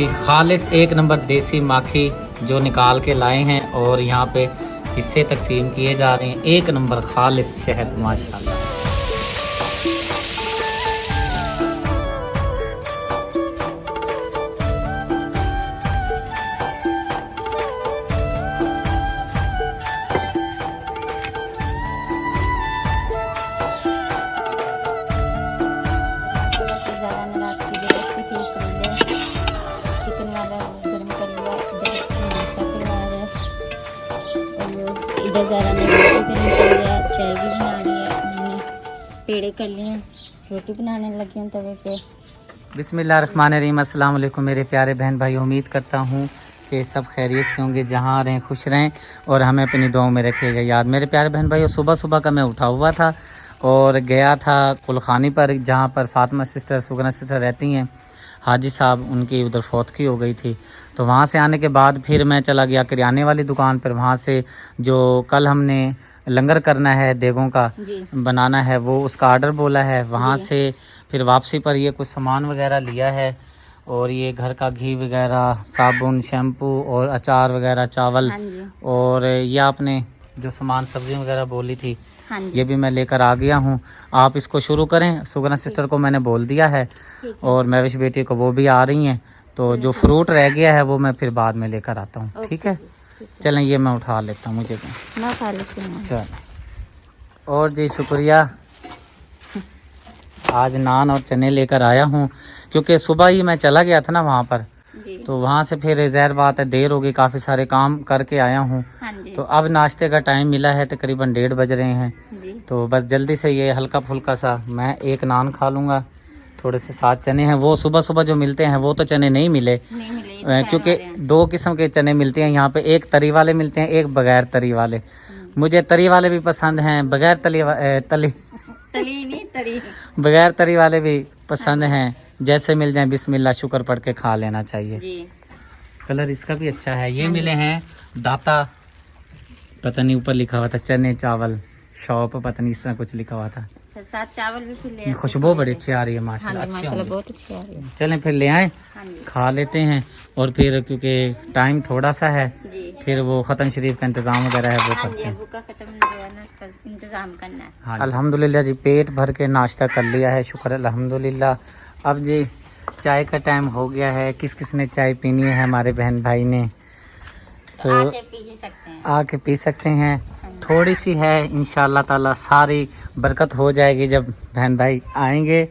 खालिस एक नंबर देसी माखी जो निकाल के लाए हैं और यहाँ पे हिस्से तकसीम किए जा रहे हैं। एक नंबर खालिस शहद माशाल्लाह। इधर ज़रा ने रोटी भी निकल गया, चाय भी बना ली है, हमने पेड़े कर लिए हैं, रोटी बनाने लगी हूँ तवे पे। बिस्मिल्लाहिर्रहमानिर्रहीम। अस्सलाम वालेकुम मेरे प्यारे बहन भाई, उम्मीद करता हूँ कि सब खैरियत से होंगे, जहाँ रहें खुश रहें और हमें अपनी दुआओं में रखिएगा याद। मेरे प्यारे बहन भाई, सुबह सुबह का मैं उठा हुआ था और गया था कुलखानी पर, जहाँ पर फातिमा सिस्टर सुगना सिस्टर रहती हैं। हाजी साहब उनकी उधर फौतगी हो गई थी, तो वहाँ से आने के बाद फिर मैं चला गया किराने वाली दुकान पर। वहाँ से जो कल हमने लंगर करना है, देगों का बनाना है, वो उसका आर्डर बोला है। वहाँ से फिर वापसी पर ये कुछ सामान वगैरह लिया है और ये घर का घी वगैरह, साबुन, शैम्पू और अचार वगैरह, चावल और ये आपने जो सामान सब्जी वगैरह बोली थी ये भी मैं लेकर आ गया हूँ। आप इसको शुरू करें। सुगना सिस्टर को मैंने बोल दिया है और महविश बेटी को, वो भी आ रही हैं। तो जो फ्रूट रह गया है वो मैं फिर बाद में लेकर आता हूँ, ठीक है। चलें ये मैं उठा लेता हूँ, मुझे मैं उठा लेती हूँ। चल। और जी शुक्रिया। आज नान और चने लेकर आया हूँ क्योंकि सुबह ही मैं चला गया था ना वहाँ पर, तो वहाँ से फिर ज़ाहिर बात है देर हो गई, काफ़ी सारे काम करके आया हूँ। तो अब नाश्ते का टाइम मिला है, तकरीबन 1:30 बज रहे हैं। तो बस जल्दी से ये हल्का फुल्का सा मैं एक नान खा लूँगा, थोड़े से 7 चने हैं। वो सुबह सुबह जो मिलते हैं वो तो चने नहीं मिले, क्योंकि 2 किस्म के चने मिलते हैं यहाँ पे, एक तरी वाले मिलते हैं, एक बगैर तरी वाले। मुझे तरी वाले भी पसंद हैं, बगैर बगैर तरी वाले भी पसंद हैं। जैसे मिल जाए बिस्मिल्लाह शुक्र पढ़ के खा लेना चाहिए जी। कलर इसका भी अच्छा है। ये मिले हैं दाता, पता नहीं ऊपर लिखा हुआ था चने चावल शॉप, पता नहीं इस तरह कुछ लिखा हुआ था। साथ चावल भी फिर ले, खुशबू बड़ी अच्छी आ रही है माशाल्लाह, बहुत अच्छी आ रही है। चलें फिर ले आए, खा लेते हैं। और फिर क्योंकि टाइम थोड़ा सा है, फिर वो ख़त्म शरीफ का इंतज़ाम वगैरह है वो करते हैं। इंतजाम करना है। हाँ अल्हम्दुलिल्लाह जी, पेट भर के नाश्ता कर लिया है, शुक्र अल्हम्दुलिल्लाह। अब जी चाय का टाइम हो गया है। किस किस ने चाय पीनी है हमारे बहन भाई ने, तो आके पी सकते हैं। थोड़ी सी है, इंशाल्लाह ताला सारी बरकत हो जाएगी जब बहन भाई आएंगे।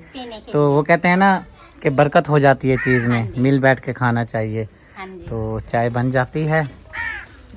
तो वो कहते हैं ना कि बरकत हो जाती है चीज़ में, मिल बैठ के खाना चाहिए। तो चाय बन जाती है।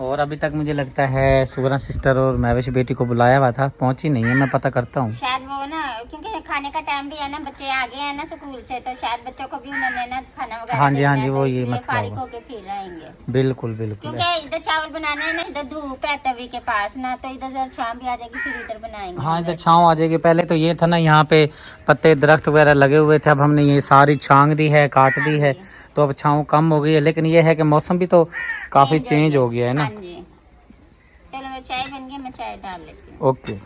और अभी तक मुझे लगता है सुगना सिस्टर और महविश बेटी को बुलाया हुआ था, पहुंची नहीं है, मैं पता करता हूँ। शायद वो ना, क्योंकि खाने का टाइम भी है ना, बच्चे आ गए हैं ना स्कूल से, तो शायद बच्चों को भी उन्होंने ना खाना वगैरह हाँ जी वो तो ये मसला होगा। होके फिर रहेंगे। बिल्कुल बिल्कुल, क्योंकि इधर चावल बनाना है ना, इधर धूप है तवी के पास ना, तो इधर जरा छाँव भी आ जाएगी, फिर इधर बनाएंगे। हाँ इधर छाँव आ जाएगी। पहले तो ये था ना यहाँ पे पत्ते दरख्त वगैरह लगे हुए थे, अब हमने ये सारी छांग दी है, काट दी है, तो अब छाँव कम हो गई है। लेकिन ये है कि मौसम भी तो काफी चेंज हो गया है ना। चलो मैं चाय बन गई, मैं चाय डाल लेती हूँ। ओके।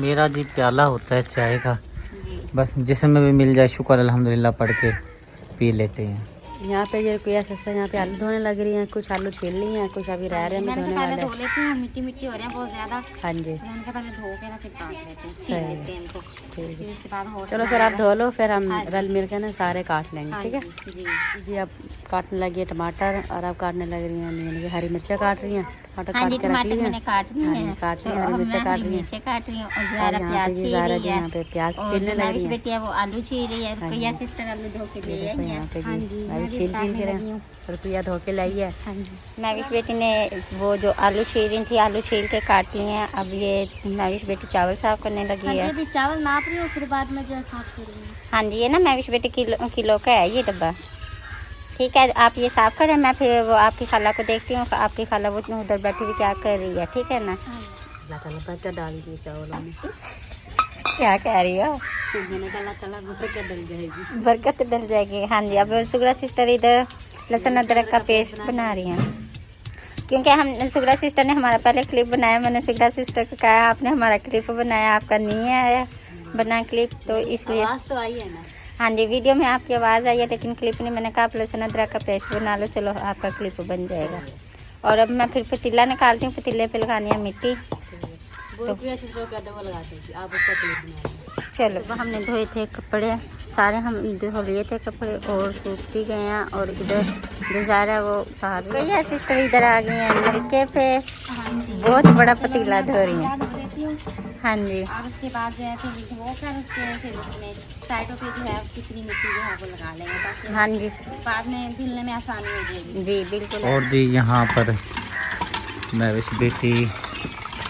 मेरा जी प्याला होता है चाय का, बस जिसमें भी मिल जाए शुक्र अल्हम्दुलिल्लाह पढ़ के पी लेते हैं। यहाँ पे ये कोई सिस्टर यहाँ पे आलू धोने लग रही हैं, कुछ आलू छील ली हैं, कुछ अभी रह रहे हैं धोने वाले। धो लेती हूँ, मिट्टी मिट्टी हो रही है बहुत ज्यादा। हाँ जी पहले धो के ना फिर काट लेते हैं, छील लेते हैं इनको। ठीक है, इसके बाद चलो फिर आप धो लो, फिर हम रल मिल के ना सारे काट लेंगे, ठीक है जी। जी। अब काटने लगी है टमाटर और अब काटने लग रही हैं हरी मिर्चा काट रही हैं। टमाटर हाँ जी, काट के रख ली मैंने काट ली है, काट ली, हरी मिर्चा काट रही है, काट रही हूँ और और यहाँ पे ज़ारा जी यहाँ पे प्याज छीलने लग रही है। बेटी है वो आलू छील रही है, रुपया सिस्टर आलू धो के ले आई है। यहाँ पे जी अभी छील के रहे, रुपया धो के लाई है। महविश बेटी ने वो जो आलू छील रही थी, आलू छील के काट लिए हैं। अब ये महविश बेटी चावल साफ करने लगी है। अभी चावल नाप रही हूँ, फिर बाद में जो है साफ करूँगी। हाँ जी, ये ना महविश बेटी किलो का है ये डब्बा। ठीक है, आप ये साफ करें, मैं फिर वो आपकी खाला को देखती हूँ। आपकी खाला वो उधर बैठी हुई क्या कर रही है, ठीक है ना। बरकत डाल दी चावलों में। क्या कह रही हो? मैंने कहा अल्लाह ताला बरकत डल जाएगी, बरकत डल जाएगी। हाँ जी, अब सुगरा सिस्टर इधर लहसुन अदरक का पेस्ट बना रही हैं, क्योंकि हम सुगरा सिस्टर ने हमारा पहले क्लिप बनाया। मैंने सुगरा सिस्टर को कहा आपने हमारा क्लिप बनाया, आपका नहीं आया बना क्लिप, तो इसलिए आवाज़ तो आई है ना। हाँ जी, वीडियो में आपकी आवाज़ आई है लेकिन क्लिप नहीं। मैंने कहा आप लहसुन अदरक का पेस्ट बना लो, चलो आपका क्लिप बन जाएगा। और अब मैं फिर पतीला निकालती हूँ, पतीले पे लगानी है मिट्टी। तो आप उसका क्लिप बना लो। चलो, हमने धोए थे कपड़े सारे, हम धो लिए थे कपड़े और सूख भी गए हैं। और इधर जो जा रहा है वो बाहर। भैया सिस्टर इधर आ गई हैं नलके पे, बहुत बड़ा पतीला धो रही हैं। हाँ जी, और उसके बाद जो है फिर धोकर उसके फिर उसमें साइडों पे जो है चिकनी मिट्टी जो है वो लगा लेंगे ताकि हाँ जी, बाद में धुलने में आसानी हो जाएगी। जी बिल्कुल। और जी यहाँ पर महविश बेटी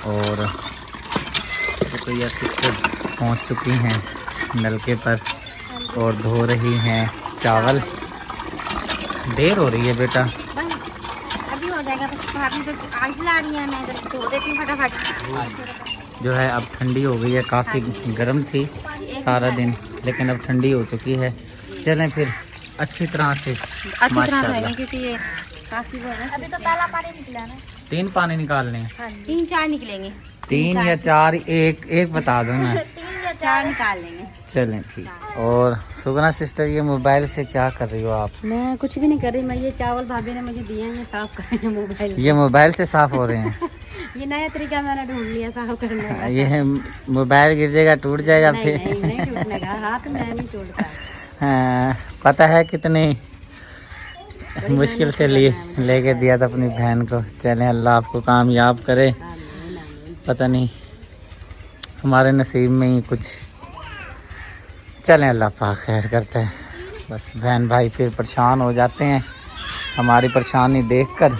और रुकैया सिस्टर पहुँच चुकी हैं नलके पर और धो रही हैं चावल। देर हो रही है बेटा। अभी हो जाएगा, बस भाभी तो आग जला रही है, मैं इधर धो देती हूँ फटाफट। जो है अब ठंडी हो गई है, काफ़ी गर्म थी सारा दिन लेकिन अब ठंडी हो चुकी है। चलें फिर अच्छी तरह से माशाल्लाह। क्योंकि ये काफी अभी तो पहला पानी निकला ना। 3 पानी निकालने हैं। 3-4 निकलेंगे। 3 या 4, एक बता दो ना। 3 या 4 निकाल लेंगे। चलें ठीक। और सुगना सिस्टर ये मोबाइल से क्या कर रही हो आप? मैं कुछ भी नहीं कर रही, मैं ये चावल भाभी ने मुझे दिए हैं, ये साफ कर रही है मोबाइल। ये मोबाइल से साफ हो रहे हैं। ये नया तरीका मैंने ढूंढ लिया साफ करने का। ये मोबाइल गिर जाएगा, टूट जाएगा नहीं, फिर। नहीं टूटने का, हाथ में नहीं टूटता। हाँ, पता है कितनी मुश्किल से लेके दिया था अपनी बहन को। चलें अल्लाह आपको कामयाब करे। पता नहीं हमारे नसीब में ही कुछ। चलें अल्लाह पाक खैर करता है। बस बहन भाई फिर परेशान हो जाते हैं हमारी परेशानी देखकर।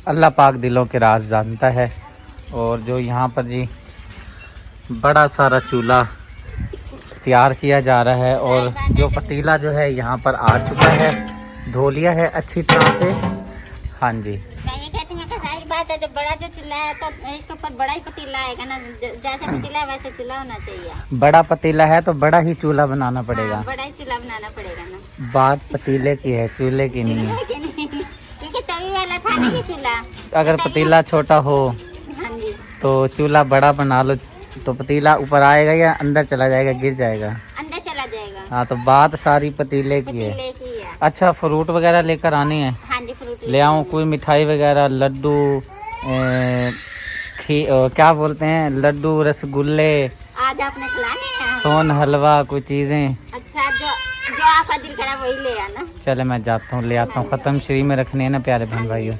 अल्लाह पाक दिलों के राज जानता है। और जो यहाँ पर जी बड़ा सारा चूल्हा तैयार किया जा रहा है और जो पतीला जो है यहाँ पर आ चुका है, धो लिया है अच्छी तरह से। हाँ जी, मैं ये कहती हूँ कि सारी बात है, जो बड़ा जो चूल्हा है तो इसके ऊपर बड़ा ही पतीला आएगा ना। जैसे पतीला है वैसे चूल्हा होना चाहिए। बड़ा पतीला है तो बड़ा ही चूल्हा बनाना पड़ेगा। हाँ, बड़ा ही चूल्हा बनाना पड़ेगा ना। बात पतीले की है, चूल्हे की नहीं है। क्योंकि तवी वाला था ना ये चूल्हा। अगर पतीला छोटा हो हाँ जी, तो चूल्हा बड़ा बना लो तो पतीला ऊपर आएगा या अंदर चला जाएगा, गिर जाएगा। अंदर चला जाएगा। हाँ, तो बात सारी पतीले की है। पतीले की है। अच्छा, फ्रूट वगैरह लेकर आने हैं? हाँ जी, फ्रूट ले आऊँ? कोई मिठाई वगैरह, लड्डू, क्या बोलते हैं, लड्डू, रसगुल्ले, आज आपने खिलाने हैं? सोन हलवा, कोई चीज़ें। अच्छा, जो आपका दिल करा वही ले आना। चले मैं जाता हूँ, ले आता हूँ। ख़त्म श्री में रखने हैं ना प्यारे बहन भाइयों,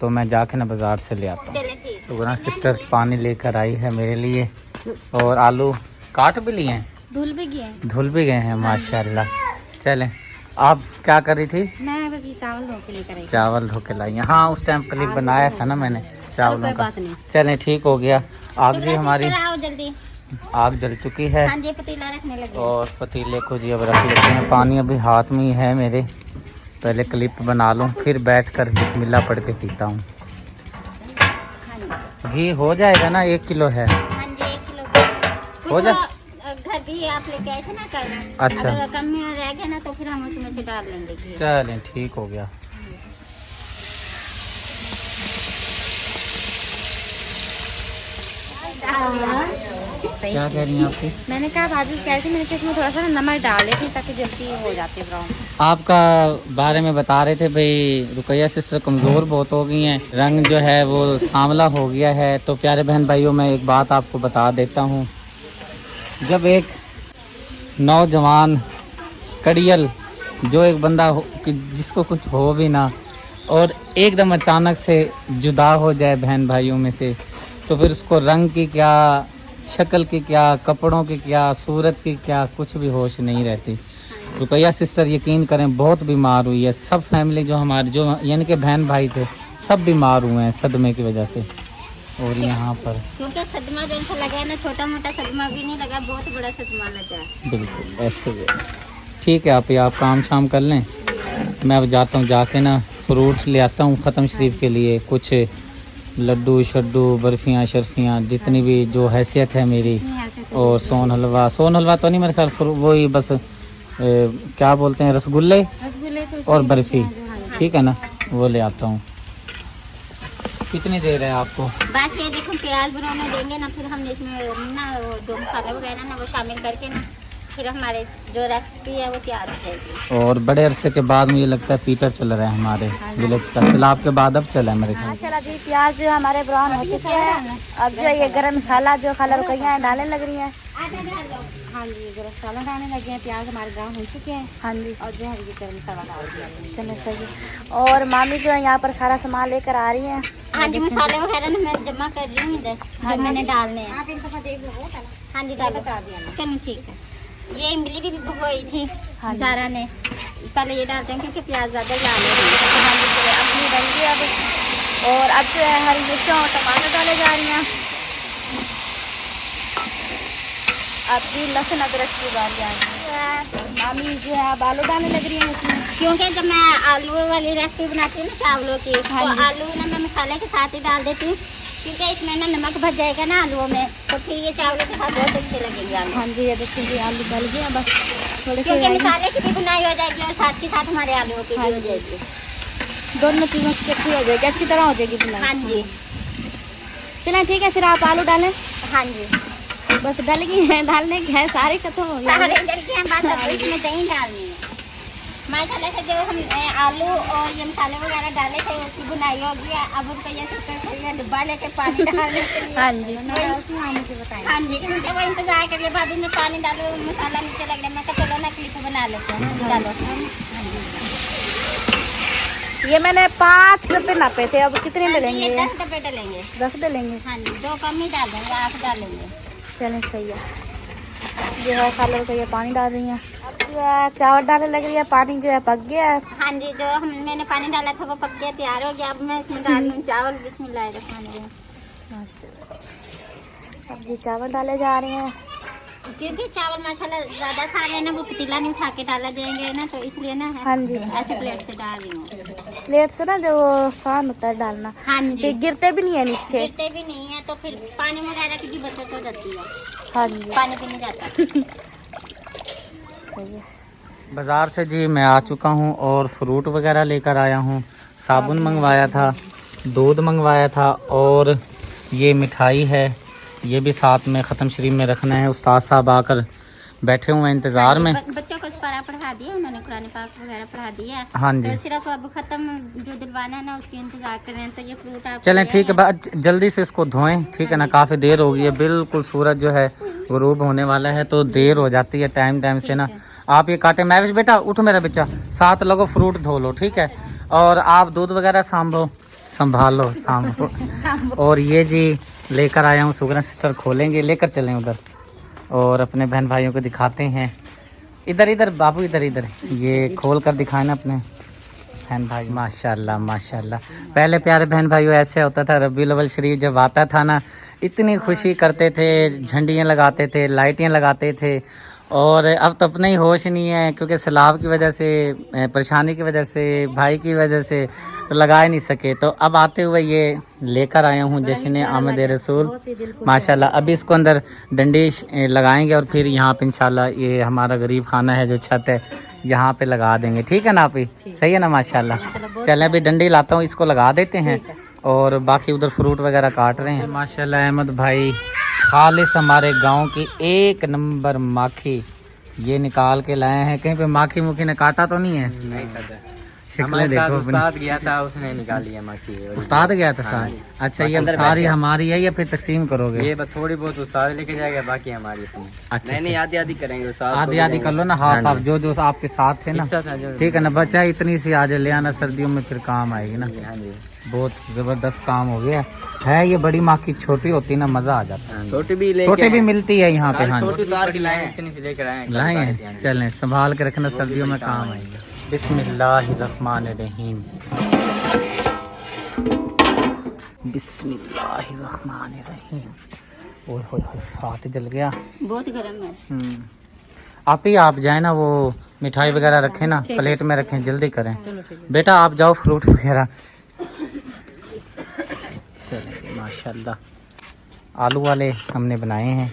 तो मैं जाके ना बाज़ार से ले आता हूँ। चले ठीक। सुगना सिस्टर पानी लेकर आई है मेरे लिए और आलू काट भी लिए हैं, धुल भी गए। धुल भी गए हैं माशाल्लाह। चलें, आप क्या कर रही थी? मैं बस ये चावल धो के लेकर आई। चावल धो के लाई हैं। हाँ, उस टाइम क्लिप बनाया था ना मैंने चावलों कोई का। बात नहीं। चलें ठीक हो गया। आग भी हमारी आओ जल्दी। आग जल चुकी है हाँ जी, पतीला रखने लगे। और पतीले को जी अब रख लेते हैं। पानी अभी हाथ में ही है मेरे, पहले क्लिप बना लूँ फिर बैठकर बिस्मिल्लाह पढ़ के पीता हूँ। घी हो जाएगा ना? 1 किलो है। हाँ जी, 1 किलो हो जा। घर भी आप लेके आए थे ना कल। अच्छा। अगर कम में रह गया ना तो फिर हम उसमें से डाल लेंगे घी। चलें ठीक हो गया। क्या कह रही हैं आपकी? मैंने कहा भाभी कह रही थी, मैंने कहा इसमें थोड़ा सा ना नमक डाल देती ताकि जल्दी हो जाती है ब्राउन। आपका बारे में बता रहे थे भाई, रुकैया सिस्टर कमज़ोर बहुत हो गई हैं, रंग जो है वो सांवला हो गया है। तो प्यारे बहन भाइयों, मैं एक बात आपको बता देता हूँ। जब एक नौजवान कड़ियल, जो एक बंदा हो कि जिसको कुछ हो भी ना और एकदम अचानक से जुदा हो जाए बहन भाइयों में से, तो फिर उसको रंग की क्या, शक्ल की क्या, कपड़ों की क्या, सूरत की क्या, कुछ भी होश नहीं रहती। रुकैया सिस्टर यकीन करें बहुत बीमार हुई है। सब फैमिली जो हमारे जो यानी कि बहन भाई थे सब बीमार हुए हैं सदमे की वजह से। और यहाँ पर क्योंकि सदमा जो सा लगा है ना, छोटा मोटा सदमा भी नहीं लगा, बहुत बड़ा सदमा लगा है। बिल्कुल ऐसे ही है। ठीक है आप काम शाम कर लें, मैं अब जाता हूँ, जाके ना फ्रूट ले आता हूँ ख़त्म शरीफ के लिए, कुछ लड्डू शड्डू, बर्फियाँ शर्फियाँ, जितनी भी जो हैसियत है मेरी, और सोन हलवा तो नहीं मेरे ख्याल, वही बस क्या बोलते हैं, रसगुल्ले और बर्फ़ी, ठीक है ना, वो ले आता हूँ। कितनी देर है आपको? बस ये देखो, प्याज भुनने देंगे ना, फिर हम इसमें ना वो जो मसाला वगैरह ना वो शामिल करके ना फिर हमारे जो रेसिपी है वो तैयार हो जाएगी। और बड़े अरसे के बाद मुझे लगता है पीटर चल रहा है हमारे विलेज का, सैलाब के बाद अब चला है मेरे ख्याल से। माशाल्लाह जी प्याज जो हमारे ब्राउन हो चुके हैं। अब जो ये गरम मसाला जो खाला रुकैया डालने लग रही है। हाँ जी, गरम मसाला डालने लगे हैं, प्याज हमारे ब्राउन हो चुके हैं हाँ जी और जो है ये गरम मसाला डाल दिया है। चलो सही। और मामी जो है यहाँ पर सारा सामान लेकर आ रही है। हाँ जी, मसाले वगैरह ना मैं जमा कर रही हूँ इधर, जो मैंने डालने हैं। आप एक दफा देख लो। हाँ जी, डालो। बता दिया मैंने। चलो ठीक है। ये इमली भी भिगोई थी हाँ जी। सारा ने, पहले ये डालते हैं क्योंकि प्याज ज़्यादा डाले हैं। हाँ जी तो अब ये डल गया अब। और अब जो है हरी मिर्चों और टमाटर डाले जा रही हैं। अब जी लहसुन अदरक की बारी आ गई है। मामी जो है अब आलू डालने लग रही है इसमें। क्योंकि जब मैं आलू वाली रेसिपी बनाती हूँ ना चावलों की, तो आलू ना मैं मसाले के साथ ही डाल देती हूँ, क्योंकि इसमें ना नमक भर जाएगा ना आलूओं में, तो फिर ये चावलों के साथ बहुत अच्छे लगेंगे आलू। हाँ जी ये देखिए जी आलू डल गया बस थोड़े से क्योंकि मसाले की भी बुनाई हो जाएगी और साथ के साथ हमारे आलूओं की भी हो जाएगी। दोनों चीज़ों की इकट्ठी हो जाएगी, अच्छी तरह हो जाएगी बुनाई। हाँ जी। चलें ठीक है फिर आप आलू डालें। हाँ जी, बस डल गई है, डालने के है सारे खत्म हो गए। सारे डल के हम बात अब इसमें दही डालनी है। माशाल्लाह से जो हम आलू और ये मसाले वगैरह डाले थे उसकी बुनाई हो गई है। अब उनको ये सिस्टर डब्बा लेके पानी डालने के लिए। हाँ जी हाँ मुझे बताएं। हाँ जी, क्योंकि वो इंतजार करिए भाभी में पानी डालो, मसाला नीचे लग रहा है। मैं कहा चलो ना क्लिप बना लेते हैं, डालो। ये मैंने 5 डब्बे नापे थे, अब कितने डलेंगे? ये 10 डब्बे डलेंगे। 10 डलेंगे। हाँ जी, 2 कम ही डाल देंगे, 8 डालेंगे। चलें सही है। जो है खाला का ये पानी डाल रही है। अब जो है चावल डालने लग रही है, पानी जो है पक गया है। हाँ जी, जो मैंने पानी डाला था वो पक गया, तैयार हो गया। अब मैं इसमें डाल रही हूँ चावल। बिस्मिल्लाहिर्रहमानिर्रहीम। अब जी चावल डाले जा रहे हैं। क्योंकि चावल माशाल्लाह ज़्यादा सारे हैं ना, वो पतीला नहीं उठा के डाला जाएंगे ना, तो इसलिए ना हाँ जी ऐसे प्लेट से डाल रही हूँ। प्लेट से ना जो आसान होता है डालना, हाँ जी, फिर गिरते भी नहीं है नीचे। गिरते भी नहीं है, तो फिर पानी वगैरह की भी बचत हो जाती है। हाँ जी पानी भी नहीं जाता। सही है। बाज़ार से जी मैं आ चुका हूँ और फ्रूट वगैरह लेकर आया हूँ। साबुन मंगवाया था, दूध मंगवाया था और ये मिठाई है, ये भी साथ में ख़त्म शरीफ में रखना है। उस्ताद साहब आकर बैठे हुए हैं इंतज़ार में। बच्चों को पारा पढ़ा दिया उन्होंने, कुरान पाक वगैरह पढ़ा दिया है। हाँ जी। तो सिर्फ अब ख़त्म जो दिलवाना है ना उसके इंतजार कर रहे हैं। तो ये फ्रूट आप चलें ठीक है, जल्दी से इसको धोएं, ठीक है ना, काफ़ी देर हो गई है। बिल्कुल सूरज जो है गुरूब होने वाला है, तो देर हो जाती है टाइम से ना। आप ये काटे, महविश बेटा उठ मेरा बच्चा, साथ लगो फ्रूट धो लो, ठीक है। और आप दूध वगैरह संभालो। और ये जी लेकर आया हूँ, सुगना सिस्टर खोलेंगे, लेकर चलें उधर और अपने बहन भाइयों को दिखाते हैं। इधर बाबू, इधर ये खोल कर दिखाए ना अपने बहन भाई। माशाल्लाह माशाल्लाह। पहले प्यारे बहन भाइयों ऐसे होता था, रबीउल अव्वल शरीफ जब आता था ना, इतनी खुशी करते थे, झंडियाँ लगाते थे, लाइटें लगाते थे। और अब तो अपने ही होश नहीं है, क्योंकि सैलाब की वजह से, परेशानी की वजह से, भाई की वजह से तो लगा ही नहीं सके। तो अब आते हुए ये लेकर आया हूँ जश्न आमद रसूल माशाल्लाह। अभी इसको अंदर डंडी लगाएंगे और फिर यहाँ पे इंशाल्लाह ये हमारा गरीब खाना है जो छत है यहाँ पे लगा देंगे, ठीक है ना आप ही? सही है ना माशाल्लाह। चलें अभी डंडी लाता हूँ, इसको लगा देते हैं और बाकी उधर फ्रूट वगैरह काट रहे हैं। माशाल्लाह अहमद भाई खालिस हमारे गांव की 1 नंबर माखी ये निकाल के लाए हैं। कहीं पे माखी मुखी ने काटा तो नहीं है? नहीं काटा। शक्लें देखो, उस्ताद गया था, उसने निकाली है माखी। उस्ताद गया था साथ? अच्छा, ये सारी हमारी है या फिर तकसीम करोगे? ये थोड़ी बहुत उस्ताद लेके जाएगा, बाकी हमारी अपनी। अच्छा, नहीं आधी आधी करेंगे उस्ताद, आधी कर लो ना, हाफ हाफ, जो आपके साथ थे ना, ठीक है ना। बच्चा इतनी सी आज ले आना, सर्दियों में फिर काम आएगी ना। हाँ जी, बहुत जबरदस्त काम हो गया है। ये बड़ी माखी छोटी होती ना, मजा आ जाता है। छोटी भी मिलती है यहाँ पे। हाँ छोटी तार की लाए हैं, लाए हैं, चलें संभाल के रखना, सर्दियों में काम आएंगे। बिस्मिल्लाहिर्रहमानिर्रहीम, बिस्मिल्लाहिर्रहमानिर्रहीम। ओए होए होए, हाथ जल गया। बहुत गर्म है। आप जाए ना, वो मिठाई वगैरह रखें ना, प्लेट में रखें, जल्दी करें। बेटा आप जाओ फ्रूट वगैरह। चलिए माशाल्लाह आलू वाले हमने बनाए हैं।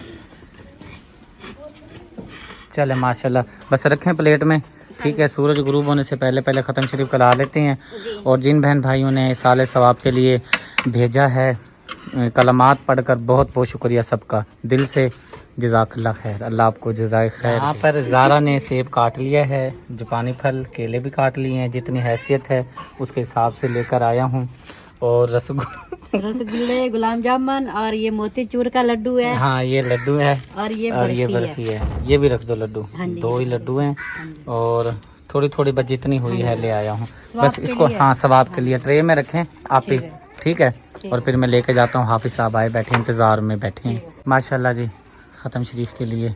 चले माशाल्लाह, बस रखें प्लेट में, ठीक है। सूरज गुरूब होने से पहले ख़त्म शरीफ करा लेते हैं। और जिन बहन भाइयों ने साले सवाब के लिए भेजा है कलमात पढ़कर, बहुत बहुत शुक्रिया सबका, दिल से जज़ाकल्लाह खैर, अल्लाह आपको जज़ाए खैर। यहाँ पर ज़ारा ने सेब काट लिया है, जापानी फल केले भी काट लिए हैं, जितनी हैसियत है उसके हिसाब से लेकर आया हूँ। और रसगुल्ले, गुलाब जामुन और ये मोतीचूर का लड्डू है। हाँ ये लड्डू है और ये बर्फी है। ये भी रख दो लड्डू, दो ही लड्डू हैं। और थोड़ी थोड़ी बस जितनी हुई है ले आया हूँ, बस इसको हाँ सवाब के लिए ट्रे में रखें आप ही, ठीक है। और फिर मैं लेके जाता हूँ, हाफिज साहब आए बैठे इंतज़ार में बैठे हैं माशाल्लाह जी ख़त्म शरीफ के लिए।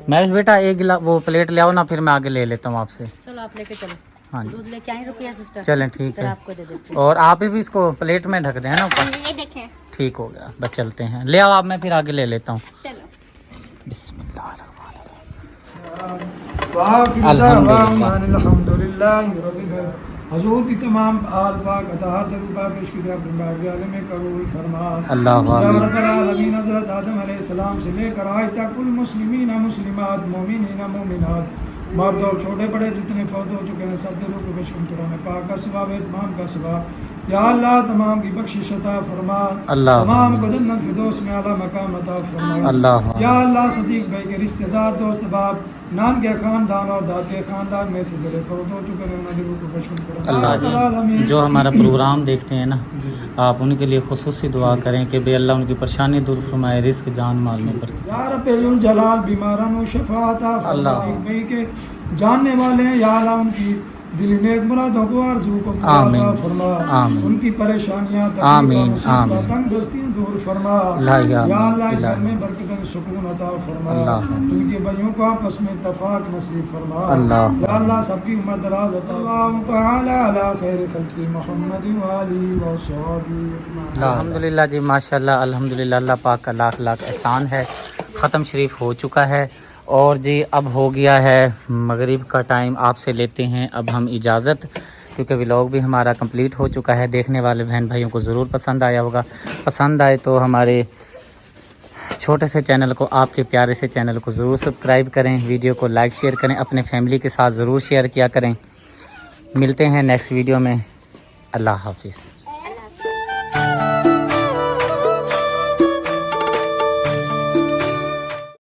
मैं बेटा एक गिला वो प्लेट ले आओ ना, फिर मैं आगे ले लेता हूँ आपसे। चलो आप लेके चलो। हाँ जी दूध लेके आए रुपया सिस्टर। चलें ठीक है, आपको दे देते और आप भी इसको प्लेट में ढक दें ना ऊपर। ये देखें। ठीक हो गया, बस चलते हैं, ले आओ आप, मैं फिर आगे ले लेता हूँ। चलो बिस्मिल्लाह हजूर की तमाम आल पाक अताहर दरूका पेश की अपनी बारगाह में कबूल फरमा। अल्लाह रब्बल आलमीन हज़रत आदम अलैहिस्सलाम से लेकर आज तक कुल मुस्लिमीन मुस्लिमात मोमिनीन मोमिनात मर्द और छोटे बड़े जितने फौत हो चुके हैं सब दिलों को बेशुमार कुरान पाक का सवाब इत्माम का सवाब या अल्लाह तमाम की बख्शिश अता फरमा। अल्लाह तमाम को जन्नत फिरदौस में आला मकाम अता फरमा। अल्लाह या अल्लाह सदीक भाई के रिश्तेदार दोस्त बाप नान के खानदान और दादे खानदान में से दिले फौत हो चुके हैं उन्हें दिलों को बेशुमार अल्लाह जी, जो हमारा प्रोग्राम देखते हैं ना, आप उनके लिए खुसूसी दुआ करें कि बे अल्लाह उनकी परेशानी दूर फरमाए, रिस्क जान माल में बरकत। या रब्बुल जलाल बीमारान और शफाअता अल्लाह भाई के जानने वाले हैं, या अल्लाह उनकी दिल नेक मुरादों को आरज़ू को आमीन फरमा। आमीन उनकी परेशानियां आमीन आमीन तंगदस्तियां दूर फरमा। ला या या अल्लाह इस घर इलाही में बरकत सुकून अता फरमा। अल्लाह उनके भाइयों को आपस में इत्तेफाक नसीब फरमा। अल्लाह या अल्लाह सबकी उम्र दराज अता अल्लाह तआला अला खैर खल्क़ि मुहम्मद व आलिहि व सहाबी अजमईन। अल्हम्दुलिल्लाह जी माशाल्लाह, अल्हम्दुलिल्लाह, अल्लाह पाक का लाख लाख एहसान है। ख़त्म शरीफ हो चुका है और जी अब हो गया है मगरिब का टाइम, आपसे लेते हैं अब हम इजाज़त, क्योंकि व्लॉग भी हमारा कंप्लीट हो चुका है। देखने वाले बहन भाइयों को ज़रूर पसंद आया होगा, पसंद आए तो हमारे छोटे से चैनल को, आपके प्यारे से चैनल को ज़रूर सब्सक्राइब करें, वीडियो को लाइक शेयर करें, अपने फैमिली के साथ ज़रूर शेयर किया करें। मिलते हैं नेक्स्ट वीडियो में, अल्लाह हाफिज़।